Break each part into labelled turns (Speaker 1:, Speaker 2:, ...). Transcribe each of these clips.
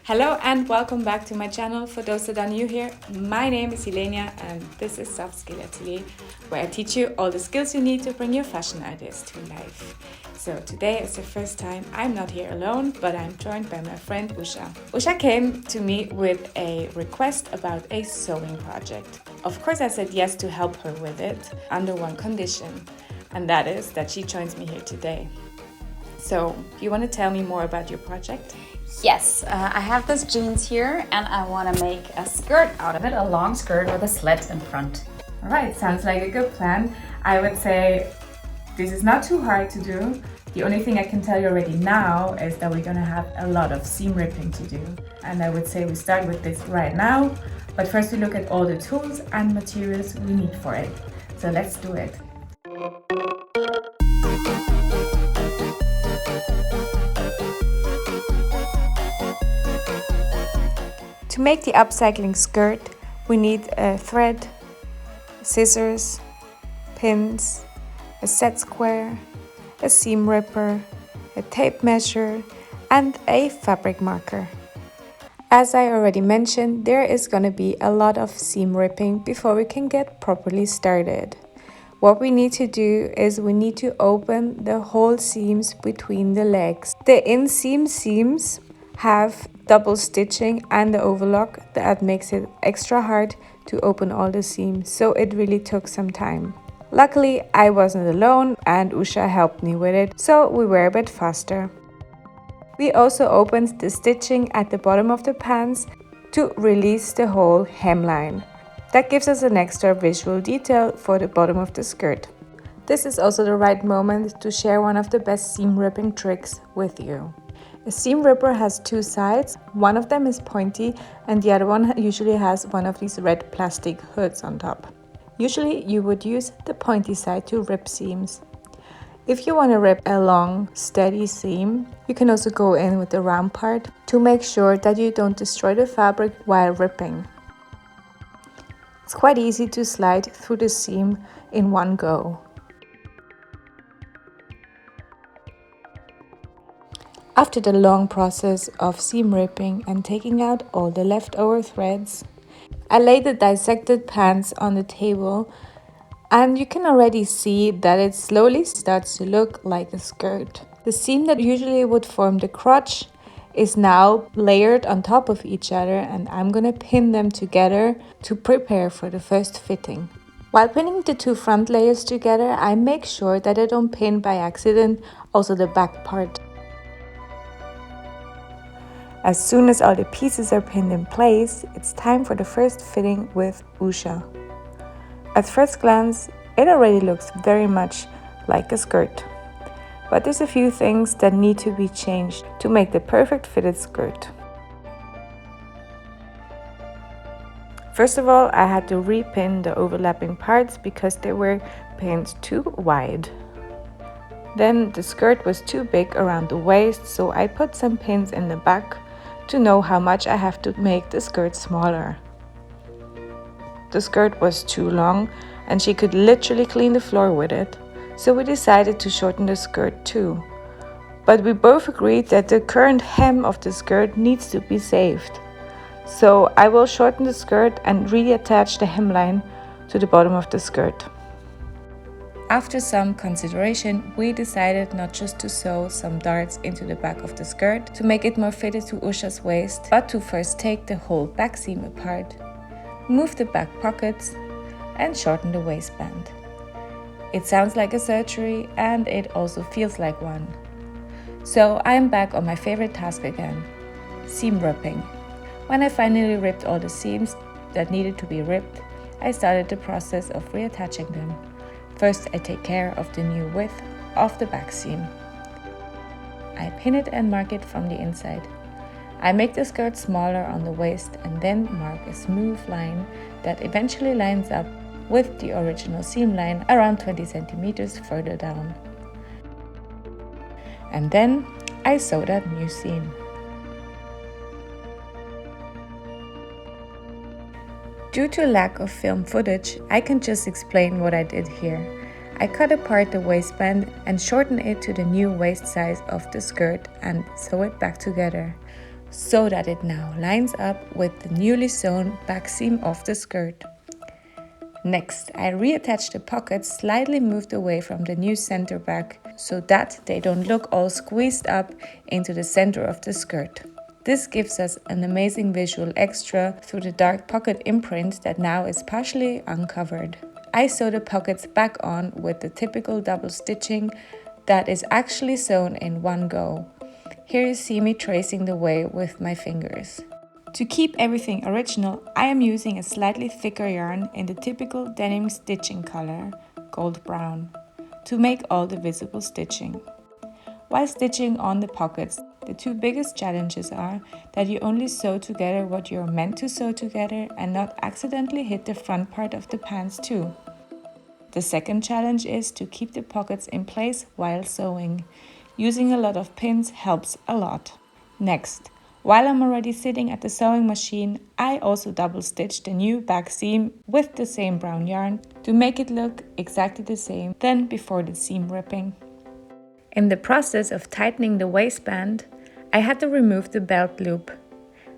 Speaker 1: Hello and welcome back to my channel. For those that are new here, my name is Ilenia and this is Upcycle, where I teach you all the skills you need to bring your fashion ideas to life. So today is the first time I'm not here alone, but I'm joined by my friend Usha. Usha came to me with a request about a sewing project. Of course I said yes to help her with it under one condition, and that is that she joins me here today. So, do you want to tell me more about your project?
Speaker 2: Yes, I have this jeans here and I want to make a skirt out of it, a long skirt with a slit in front.
Speaker 1: All right, sounds like a good plan. I would say this is not too hard to do. The only thing I can tell you already now is that we're gonna have a lot of seam ripping to do. And I would say we start with this right now, but first we look at all the tools and materials we need for it. So let's do it. To make the upcycling skirt, we need a thread, scissors, pins, a set square, a seam ripper, a tape measure, and a fabric marker. As I already mentioned, there is going to be a lot of seam ripping before we can get properly started. What we need to do is we need to open the whole seams between the legs. The inseam seams have double stitching and the overlock that makes it extra hard to open all the seams, so it really took some time. Luckily, I wasn't alone and Usha helped me with it, so we were a bit faster. We also opened the stitching at the bottom of the pants to release the whole hemline. That gives us an extra visual detail for the bottom of the skirt. This is also the right moment to share one of the best seam ripping tricks with you. A seam ripper has two sides, one of them is pointy and the other one usually has one of these red plastic hoods on top. Usually you would use the pointy side to rip seams. If you want to rip a long, steady seam, you can also go in with the round part to make sure that you don't destroy the fabric while ripping. It's quite easy to slide through the seam in one go. After the long process of seam ripping and taking out all the leftover threads, I laid the dissected pants on the table and you can already see that it slowly starts to look like a skirt. The seam that usually would form the crotch is now layered on top of each other and I'm gonna pin them together to prepare for the first fitting. While pinning the two front layers together, I make sure that I don't pin by accident also the back part. As soon as all the pieces are pinned in place, it's time for the first fitting with Usha. At first glance, it already looks very much like a skirt. But there's a few things that need to be changed to make the perfect fitted skirt. First of all, I had to repin the overlapping parts because they were pinned too wide. Then the skirt was too big around the waist, so I put some pins in the back to know how much I have to make the skirt smaller. The skirt was too long and she could literally clean the floor with it, so we decided to shorten the skirt too. But we both agreed that the current hem of the skirt needs to be saved. So I will shorten the skirt and reattach the hemline to the bottom of the skirt. After some consideration, we decided not just to sew some darts into the back of the skirt to make it more fitted to Usha's waist, but to first take the whole back seam apart, move the back pockets, and shorten the waistband. It sounds like a surgery and it also feels like one. So I'm back on my favorite task again, seam ripping. When I finally ripped all the seams that needed to be ripped, I started the process of reattaching them. First, I take care of the new width of the back seam. I pin it and mark it from the inside. I make the skirt smaller on the waist and then mark a smooth line that eventually lines up with the original seam line around 20 centimeters further down. And then I sew that new seam. Due to lack of film footage, I can just explain what I did here. I cut apart the waistband and shortened it to the new waist size of the skirt and sew it back together. so that it now lines up with the newly sewn back seam of the skirt. Next, I reattach the pockets slightly moved away from the new center back so that they don't look all squeezed up into the center of the skirt. This gives us an amazing visual extra through the dark pocket imprint that now is partially uncovered. I sew the pockets back on with the typical double stitching that is actually sewn in one go. Here you see me tracing the way with my fingers. To keep everything original, I am using a slightly thicker yarn in the typical denim stitching color, gold brown, to make all the visible stitching. While stitching on the pockets, the two biggest challenges are that you only sew together what you're meant to sew together and not accidentally hit the front part of the pants too. The second challenge is to keep the pockets in place while sewing. Using a lot of pins helps a lot. Next, while I'm already sitting at the sewing machine, I also double stitched the new back seam with the same brown yarn to make it look exactly the same than before the seam ripping. In the process of tightening the waistband, I had to remove the belt loop.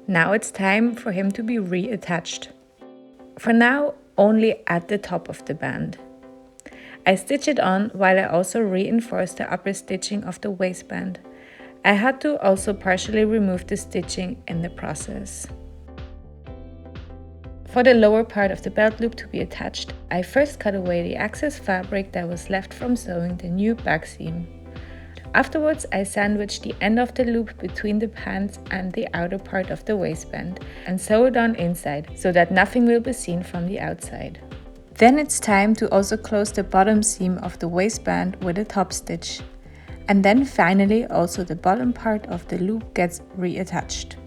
Speaker 1: Now it's time for him to be reattached. For now, only at the top of the band. I stitch it on while I also reinforce the upper stitching of the waistband. I had to also partially remove the stitching in the process. For the lower part of the belt loop to be attached, I first cut away the excess fabric that was left from sewing the new back seam. Afterwards, I sandwich the end of the loop between the pants and the outer part of the waistband and sew it on inside so that nothing will be seen from the outside. Then it's time to also close the bottom seam of the waistband with a top stitch. And then finally also the bottom part of the loop gets reattached.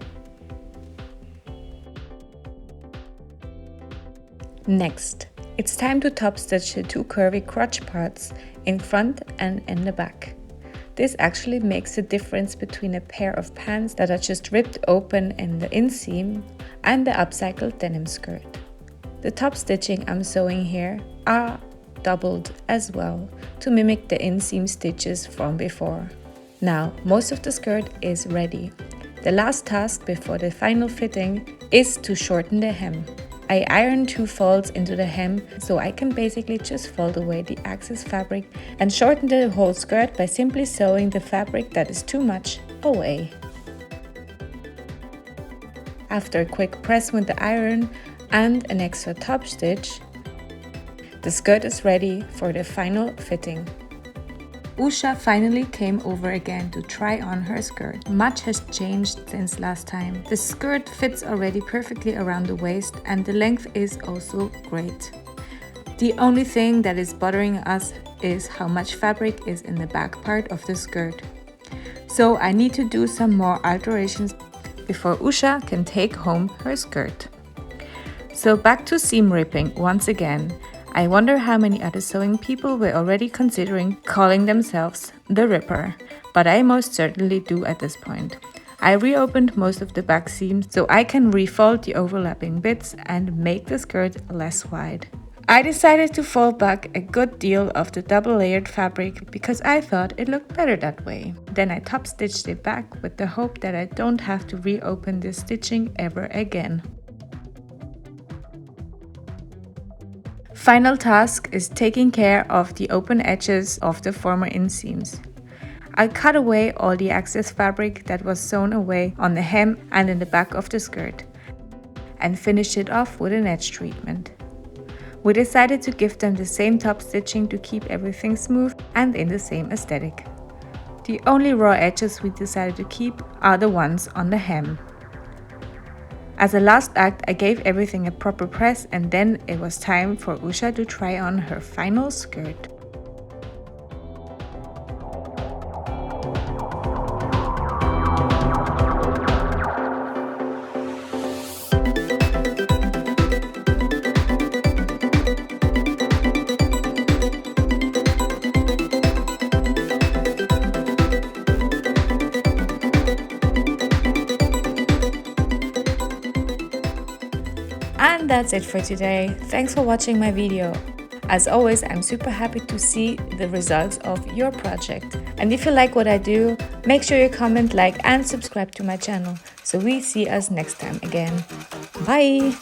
Speaker 1: Next, it's time to top stitch the two curvy crotch parts in front and in the back. This actually makes the difference between a pair of pants that are just ripped open in the inseam and the upcycled denim skirt. The top stitching I'm sewing here are doubled as well to mimic the inseam stitches from before. Now, most of the skirt is ready. The last task before the final fitting is to shorten the hem. I iron 2 folds into the hem so I can basically just fold away the excess fabric and shorten the whole skirt by simply sewing the fabric that is too much away. After a quick press with the iron and an extra top stitch, the skirt is ready for the final fitting. Usha finally came over again to try on her skirt. Much has changed since last time. The skirt fits already perfectly around the waist and the length is also great. The only thing that is bothering us is how much fabric is in the back part of the skirt. So I need to do some more alterations before Usha can take home her skirt. So back to seam ripping once again. I wonder how many other sewing people were already considering calling themselves the Ripper, but I most certainly do at this point. I reopened most of the back seams so I can refold the overlapping bits and make the skirt less wide. I decided to fold back a good deal of the double layered fabric because I thought it looked better that way. Then I top stitched it back with the hope that I don't have to reopen this stitching ever again. Final task is taking care of the open edges of the former inseams. I cut away all the excess fabric that was sewn away on the hem and in the back of the skirt and finished it off with an edge treatment. We decided to give them the same top stitching to keep everything smooth and in the same aesthetic. The only raw edges we decided to keep are the ones on the hem. As a last act, I gave everything a proper press and then it was time for Usha to try on her final skirt. And that's it for today. Thanks for watching my video. As always, I'm super happy to see the results of your project. And if you like what I do, make sure you comment, like and subscribe to my channel. So we see us next time again. Bye!